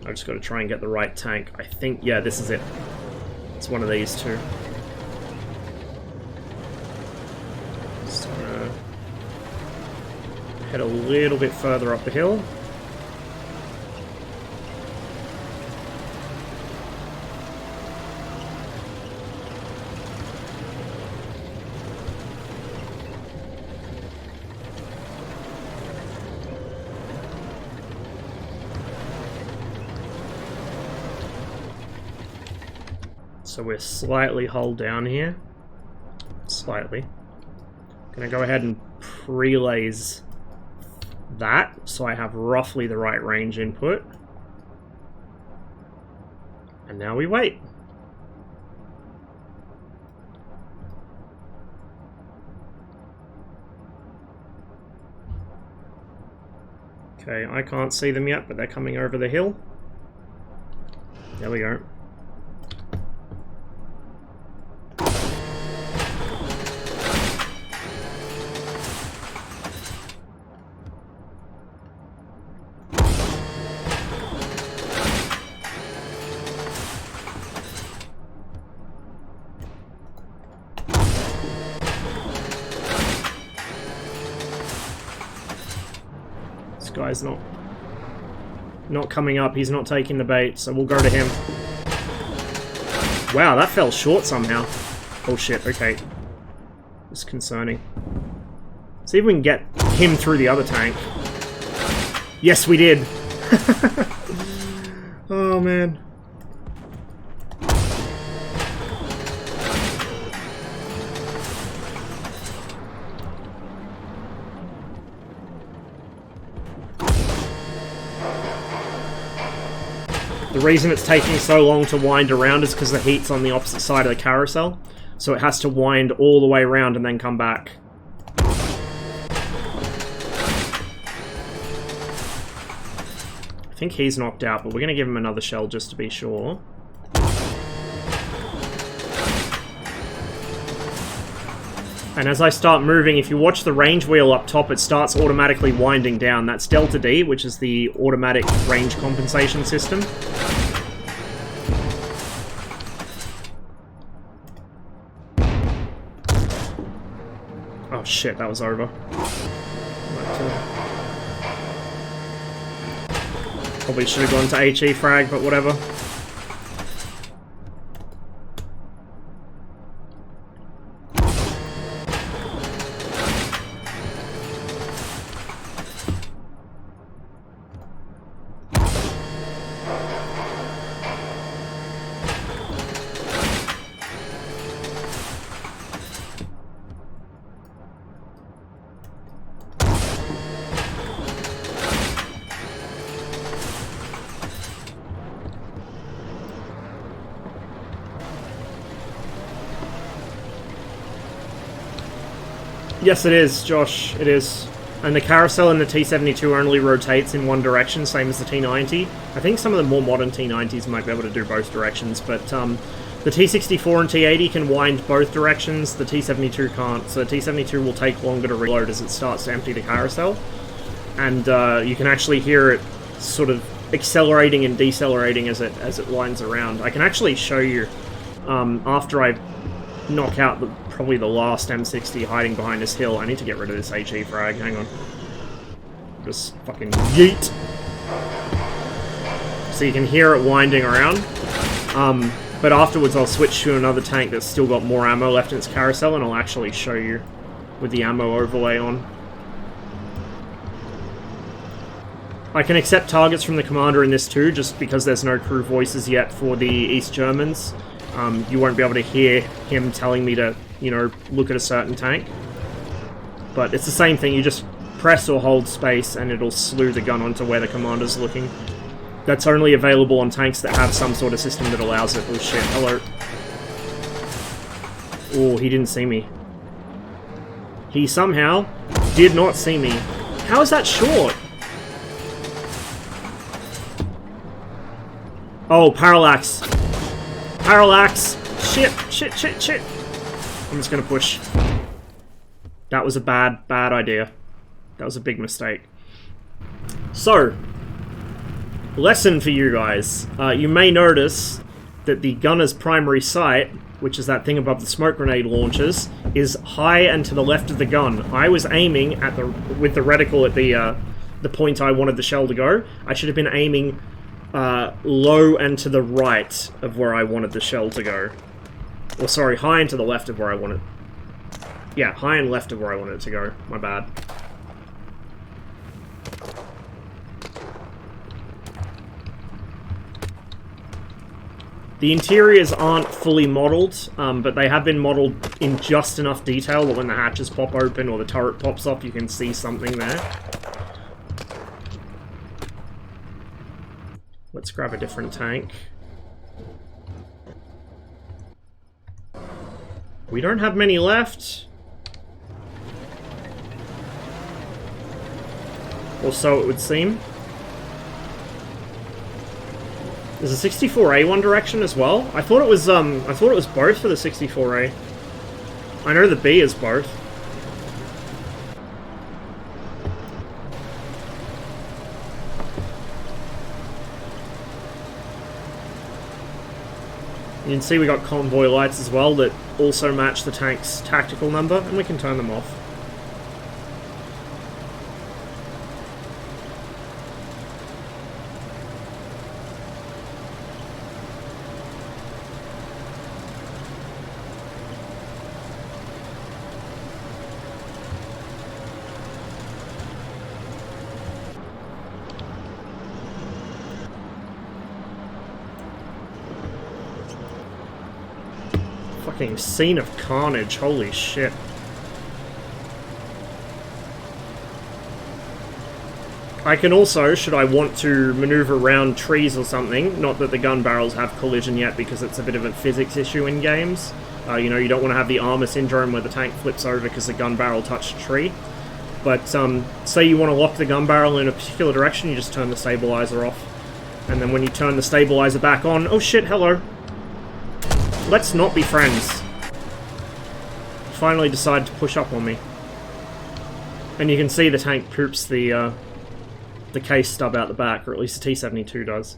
I've just got to try and get the right tank. I think, yeah, this is it. It's one of these two. Just gonna head a little bit further up the hill. So we're slightly hull down here. Slightly. Gonna go ahead and prelaze that so I have roughly the right range input. And now we wait. Okay, I can't see them yet, but they're coming over the hill. There we go. Guy's not coming up, he's not taking the bait, so we'll go to him. Wow, that fell short somehow. Oh shit, okay. It's concerning. See if we can get him through the other tank. Yes, we did! Oh man. The reason it's taking so long to wind around is because the heat's on the opposite side of the carousel, so it has to wind all the way around and then come back. I think he's knocked out, but we're going to give him another shell just to be sure. And as I start moving, if you watch the range wheel up top, it starts automatically winding down. That's Delta D, which is the automatic range compensation system. Oh shit, that was over. Probably should have gone to HE frag, but whatever. Yes, it is, Josh. It is. And the carousel in the T-72 only rotates in one direction, same as the T-90. I think some of the more modern T-90s might be able to do both directions, but the T-64 and T-80 can wind both directions, the T-72 can't. So the T-72 will take longer to reload as it starts to empty the carousel. And you can actually hear it sort of accelerating and decelerating as it winds around. I can actually show you after I knock out probably the last M60 hiding behind this hill. I need to get rid of this HE frag. Hang on. Just fucking yeet. So you can hear it winding around. But afterwards I'll switch to another tank that's still got more ammo left in its carousel, and I'll actually show you with the ammo overlay on. I can accept targets from the commander in this too, just because there's no crew voices yet for the East Germans. You won't be able to hear him telling me to, you know, look at a certain tank. But it's the same thing, you just press or hold space and it'll slew the gun onto where the commander's looking. That's only available on tanks that have some sort of system that allows it. Oh shit, hello. Oh, he didn't see me. He somehow did not see me. How is that short? Oh, parallax. Parallax! Shit, shit, shit, shit! I'm just gonna push. That was a bad idea. That was a big mistake. So, lesson for you guys. You may notice that the gunner's primary sight, which is that thing above the smoke grenade launchers, is high and to the left of the gun. I was aiming at with the reticle at the point I wanted the shell to go. I should have been aiming low and to the right of where I wanted the shell to go. Or sorry, high and to the left of where I wanted. Yeah, high and left of where I wanted it to go. My bad. The interiors aren't fully modelled, but they have been modelled in just enough detail that when the hatches pop open or the turret pops up, you can see something there. Let's grab a different tank. We don't have many left. Or so it would seem. There's a 64A one direction as well. I thought it was both for the 64A. I know the B is both. You can see we got convoy lights as well that also match the tank's tactical number, and we can turn them off. Fucking scene of carnage, holy shit. I can also, should I want to maneuver around trees or something, not that the gun barrels have collision yet because it's a bit of a physics issue in games. You know, you don't want to have the armor syndrome where the tank flips over because the gun barrel touched a tree. But say you want to lock the gun barrel in a particular direction, you just turn the stabilizer off. And then when you turn the stabilizer back on, oh shit, hello. Let's not be friends. Finally decide to push up on me. And you can see the tank poops the case stub out the back, or at least the T-72 does.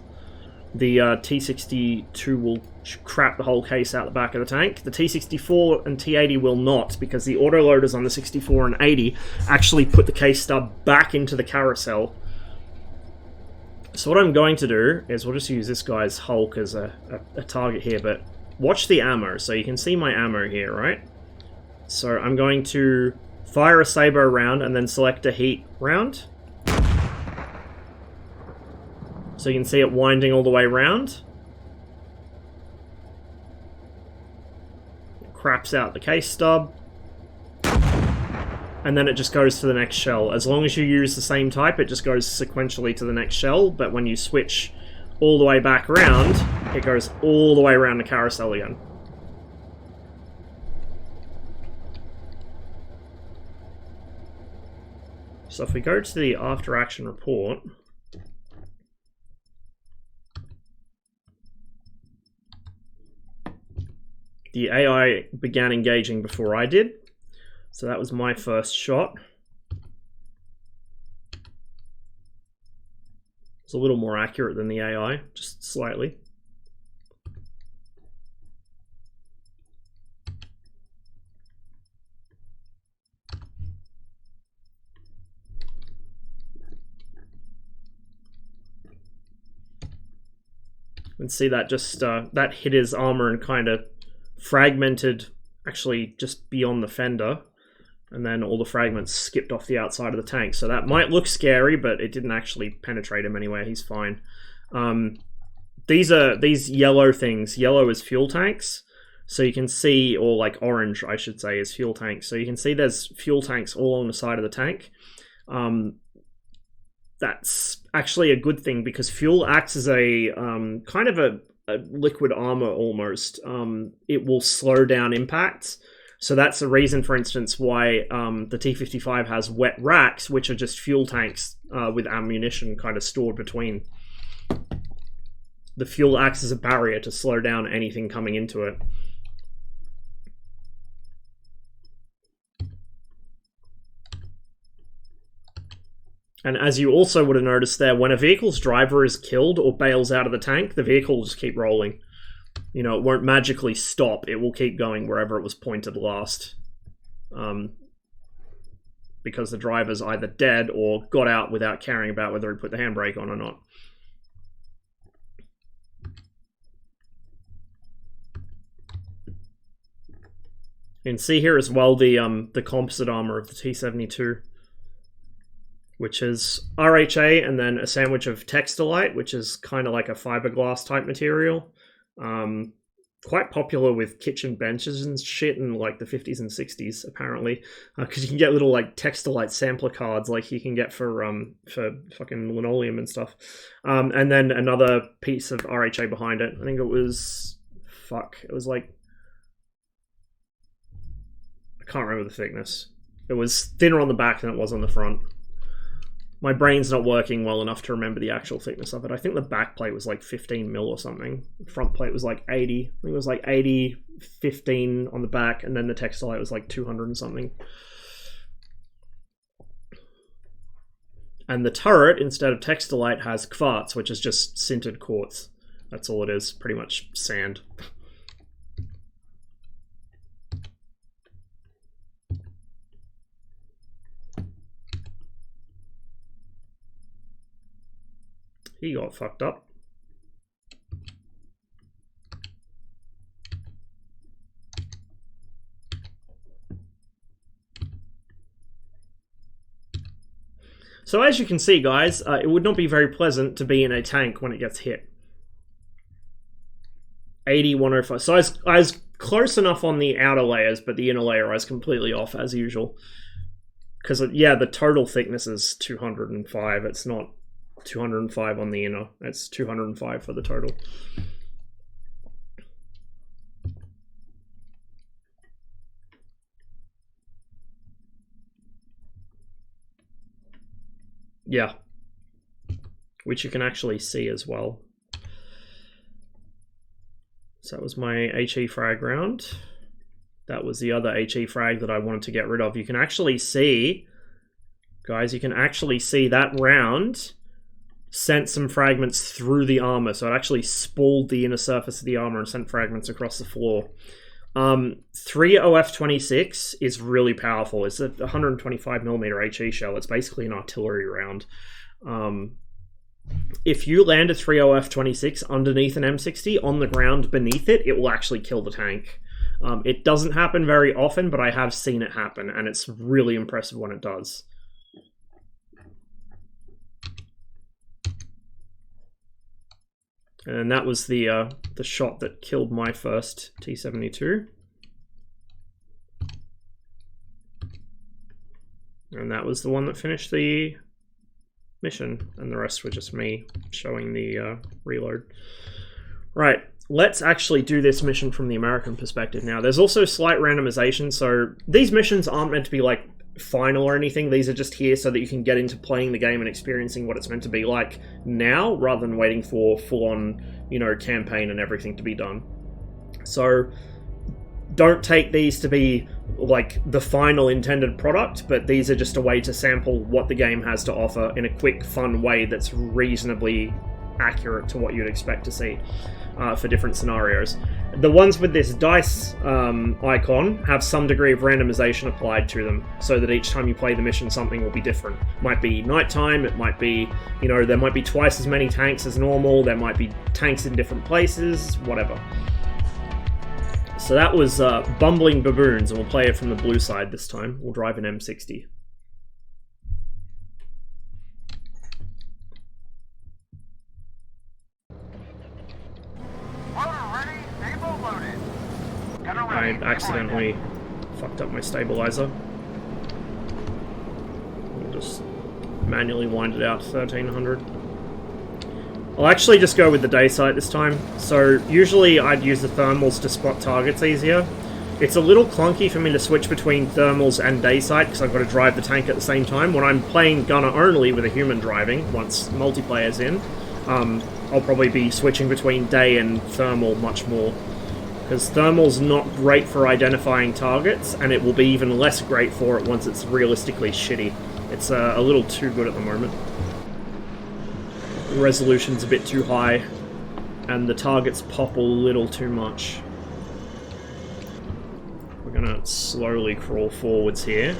The T-62 will crap the whole case out the back of the tank. The T-64 and T-80 will not, because the autoloaders on the 64 and 80 actually put the case stub back into the carousel. So what I'm going to do is we'll just use this guy's Hulk as a target here, but watch the ammo. So you can see my ammo here, right? So I'm going to fire a sabot round and then select a heat round. So you can see it winding all the way around. It craps out the case stub. And then it just goes to the next shell. As long as you use the same type, it just goes sequentially to the next shell, but when you switch all the way back around, it goes all the way around the carousel again. So if we go to the after action report, the AI began engaging before I did, so that was my first shot. It's a little more accurate than the AI, just slightly. You can see that just that hit his armor and kind of fragmented, actually just beyond the fender, and then all the fragments skipped off the outside of the tank. So that might look scary, but it didn't actually penetrate him anywhere. He's fine. These yellow things. Yellow is fuel tanks. So you can see, or like orange, I should say, is fuel tanks. So you can see there's fuel tanks all on the side of the tank. That's actually a good thing because fuel acts as a kind of a liquid armor almost. It will slow down impacts. So that's the reason, for instance, why the T-55 has wet racks, which are just fuel tanks with ammunition kind of stored between. The fuel acts as a barrier to slow down anything coming into it. And as you also would have noticed there, when a vehicle's driver is killed or bails out of the tank, the vehicle will just keep rolling. You know, it won't magically stop. It will keep going wherever it was pointed last. Because the driver's either dead or got out without caring about whether he put the handbrake on or not. You can see here as well the composite armor of the T-72, which is RHA and then a sandwich of textilite, which is kind of like a fiberglass type material. Quite popular with kitchen benches and shit in like the 50s and 60s, apparently, because you can get little like textilite sampler cards like you can get for fucking linoleum and stuff. And then another piece of RHA behind it. I think it was like, I can't remember the thickness. It was thinner on the back than it was on the front. My brain's not working well enough to remember the actual thickness of it. I think the back plate was like 15 mil or something. The front plate was like 80. I think it was like 80, 15 on the back, and then the textilite was like 200 and something. And the turret, instead of textilite, has quartz, which is just sintered quartz. That's all it is, pretty much sand. He got fucked up. So as you can see, guys, it would not be very pleasant to be in a tank when it gets hit. 80, 105. So I was close enough on the outer layers, but the inner layer I was completely off as usual. Because, yeah, the total thickness is 205. It's not 205 on the inner. It's 205 for the total. Yeah. Which you can actually see as well. So that was my HE frag round. That was the other HE frag that I wanted to get rid of. You can actually see, guys, you can actually see that round sent some fragments through the armor, so it actually spooled the inner surface of the armor and sent fragments across the floor. 3OF26 is really powerful. It's a 125mm HE shell. It's basically an artillery round. If you land a 3OF26 underneath an M60 on the ground beneath it, it will actually kill the tank. It doesn't happen very often, but I have seen it happen, and it's really impressive when it does. And that was the shot that killed my first T-72. And that was the one that finished the mission, and the rest were just me showing the reload. Right, let's actually do this mission from the American perspective now. There's also slight randomization, so these missions aren't meant to be like final or anything. These are just here so that you can get into playing the game and experiencing what it's meant to be like now, rather than waiting for full-on, you know, campaign and everything to be done. So don't take these to be like the final intended product, but these are just a way to sample what the game has to offer in a quick, fun way that's reasonably accurate to what you'd expect to see for different scenarios. The ones with this dice icon have some degree of randomization applied to them, so that each time you play the mission, something will be different. It might be nighttime, it might be, you know, there might be twice as many tanks as normal, there might be tanks in different places, whatever. So that was Bumbling Baboons, and we'll play it from the blue side this time. We'll drive an M60. I accidentally fucked up my stabilizer. We'll just manually wind it out to 1300. I'll actually just go with the day sight this time. So usually I'd use the thermals to spot targets easier. It's a little clunky for me to switch between thermals and day sight because I've got to drive the tank at the same time. When I'm playing gunner only with a human driving, once multiplayer's in, I'll probably be switching between day and thermal much more. Because thermal's not great for identifying targets, and it will be even less great for it once it's realistically shitty. It's a little too good at the moment. The resolution's a bit too high, and the targets pop a little too much. We're gonna slowly crawl forwards here.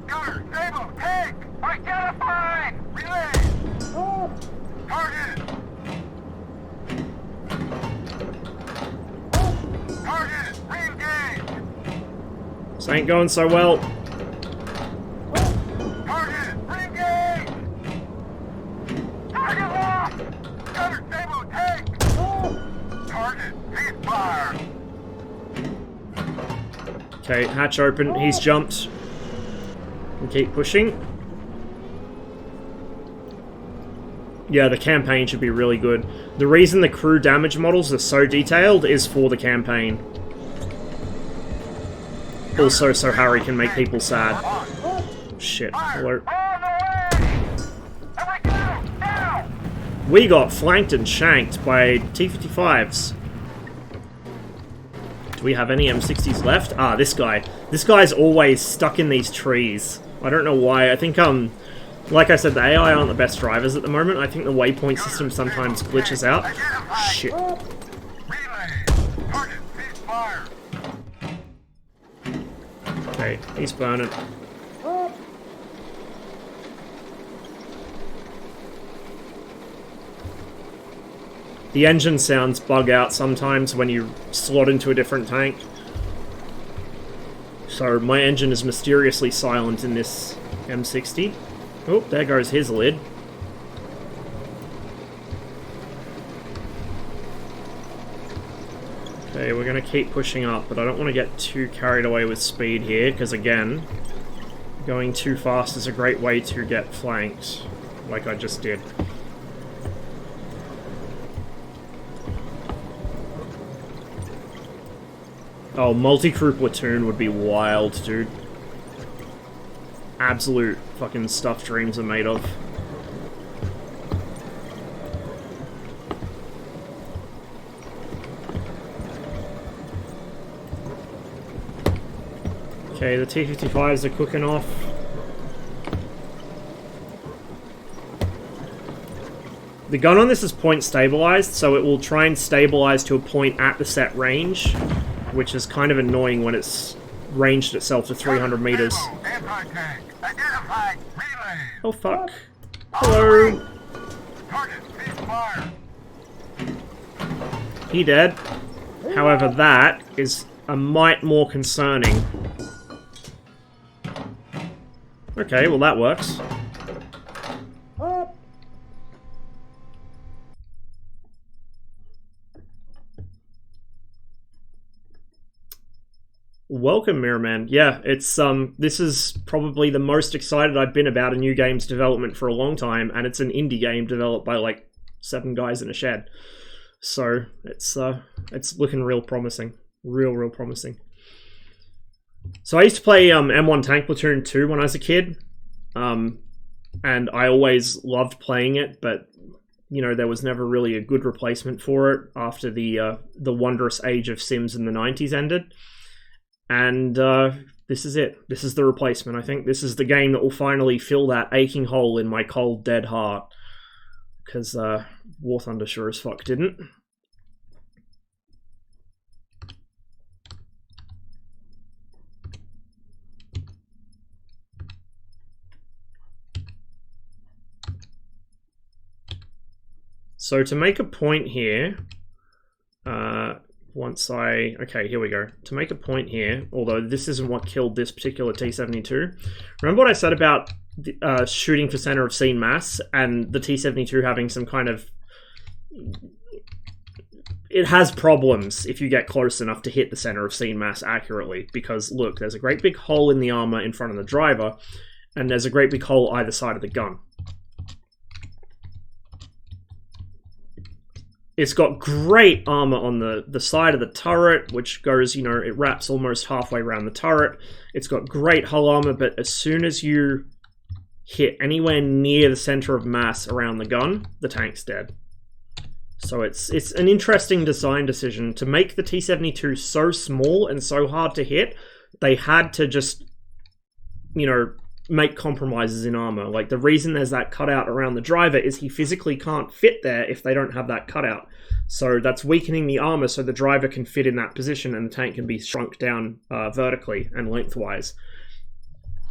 Gunner, stable, tank! Identified! Relay! Target! Target! Re-engage! This ain't going so well. Target! Re-engage! Target locked! Gunner, stable, tank! Target, cease fire! Okay, hatch open. He's jumped. And keep pushing. Yeah, the campaign should be really good. The reason the crew damage models are so detailed is for the campaign. Also, so Harry can make people sad. Shit. Hello. We got flanked and shanked by T-55s. Do we have any M60s left? Ah, this guy. This guy's always stuck in these trees. I don't know why. I think, like I said, the AI aren't the best drivers at the moment. I think the waypoint system sometimes glitches out. Shit. Okay, he's burning. The engine sounds bug out sometimes when you slot into a different tank. So my engine is mysteriously silent in this M60. Oh, there goes his lid. Okay, we're going to keep pushing up, but I don't want to get too carried away with speed here, because again, going too fast is a great way to get flanked, like I just did. Oh, multi-crew platoon would be wild, dude. Absolute fucking stuff dreams are made of. Okay, the T-55s are cooking off. The gun on this is point stabilized, so it will try and stabilize to a point at the set range, which is kind of annoying when it's ranged itself to 300 meters. Oh fuck. Hello. He dead. However, that is a mite more concerning. Okay, well that works. Welcome, Mirrorman. Yeah, it's this is probably the most excited I've been about a new game's development for a long time, and it's an indie game developed by like 7 guys in a shed. So it's looking real promising, real promising. So I used to play M1 Tank Platoon 2 when I was a kid, and I always loved playing it, but you know there was never really a good replacement for it after the wondrous age of Sims in the 90s ended. And this is it. This is the replacement. I think this is the game that will finally fill that aching hole in my cold, dead heart. Because War Thunder sure as fuck didn't. So to make a point here, okay, here we go. To make a point here, although this isn't what killed this particular T-72, remember what I said about shooting for center of scene mass and the T-72 having some kind of... It has problems if you get close enough to hit the center of scene mass accurately, because look, there's a great big hole in the armor in front of the driver, and there's a great big hole either side of the gun. It's got great armor on the side of the turret, which goes, you know, it wraps almost halfway around the turret. It's got great hull armor, but as soon as you hit anywhere near the center of mass around the gun, the tank's dead. So it's an interesting design decision. To make the T-72 so small and so hard to hit, they had to just, you know, make compromises in armor. Like, the reason there's that cutout around the driver is he physically can't fit there if they don't have that cutout. So that's weakening the armor so the driver can fit in that position and the tank can be shrunk down vertically and lengthwise.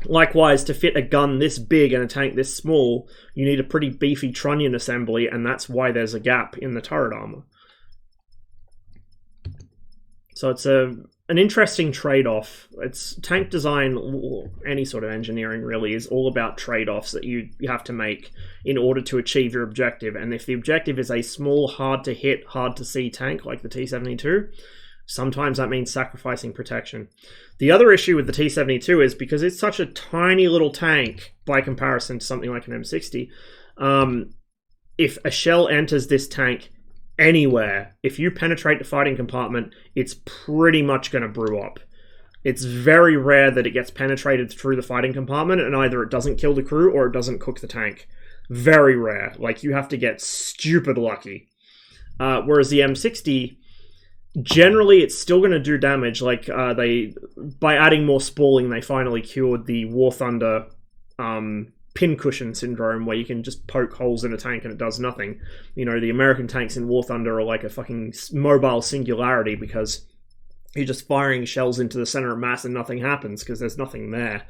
Likewise, to fit a gun this big and a tank this small, you need a pretty beefy trunnion assembly, and that's why there's a gap in the turret armor. So it's an interesting trade-off. It's tank design, any sort of engineering really, is all about trade-offs that you have to make in order to achieve your objective. And if the objective is a small, hard-to-hit, hard-to-see tank like the T-72, sometimes that means sacrificing protection. The other issue with the T-72 is because it's such a tiny little tank by comparison to something like an M60, if a shell enters this tank anywhere, if you penetrate the fighting compartment, it's pretty much going to brew up. It's very rare that it gets penetrated through the fighting compartment and either it doesn't kill the crew or it doesn't cook the tank. Very rare. Like, you have to get stupid lucky. Whereas the M60, generally it's still going to do damage. Like, by adding more spalling, they finally cured the War Thunder pincushion syndrome, where you can just poke holes in a tank and it does nothing. You know, the American tanks in War Thunder are like a fucking mobile singularity because you're just firing shells into the center of mass and nothing happens because there's nothing there.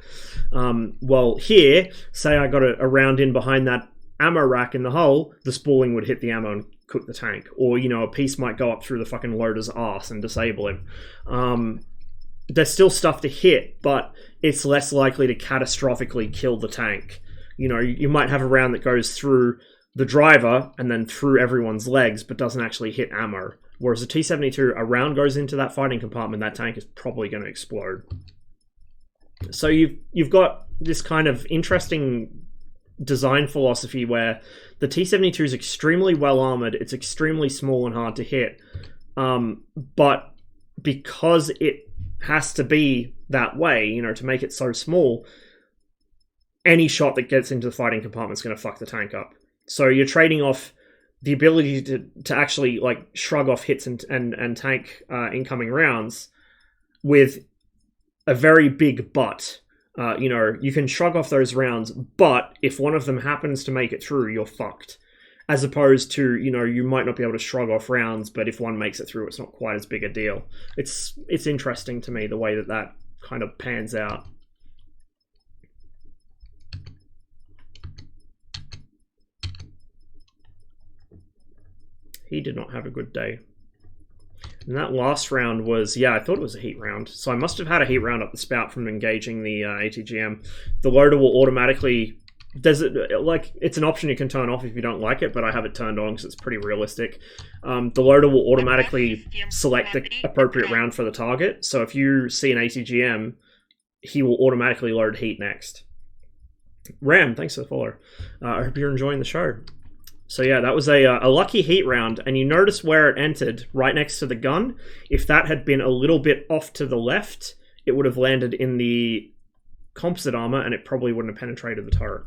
Well, here, say I got a round in behind that ammo rack in the hull, the spalling would hit the ammo and cook the tank. Or, you know, a piece might go up through the fucking loader's arse and disable him. There's still stuff to hit, but it's less likely to catastrophically kill the tank. You know, you might have a round that goes through the driver and then through everyone's legs, but doesn't actually hit ammo. Whereas a T-72, a round goes into that fighting compartment, that tank is probably going to explode. So you've got this kind of interesting design philosophy where the T-72 is extremely well armored, it's extremely small and hard to hit, but because it has to be that way, you know, to make it so small, any shot that gets into the fighting compartment is going to fuck the tank up. So you're trading off the ability to actually, like, shrug off hits and tank incoming rounds with a very big but. You know, you can shrug off those rounds, but if one of them happens to make it through, you're fucked. As opposed to, you know, you might not be able to shrug off rounds, but if one makes it through, it's not quite as big a deal. It's interesting to me the way that kind of pans out. He did not have a good day. And that last round was, yeah, I thought it was a heat round. So I must have had a heat round up the spout from engaging the ATGM. The loader will automatically... it's an option you can turn off if you don't like it, but I have it turned on because it's pretty realistic. The loader will automatically select the appropriate round for the target. So if you see an ATGM, he will automatically load heat next. Ram, thanks for the follow. I hope you're enjoying the show. So yeah, that was a lucky heat round, and you notice where it entered, right next to the gun. If that had been a little bit off to the left, it would have landed in the composite armor, and it probably wouldn't have penetrated the turret.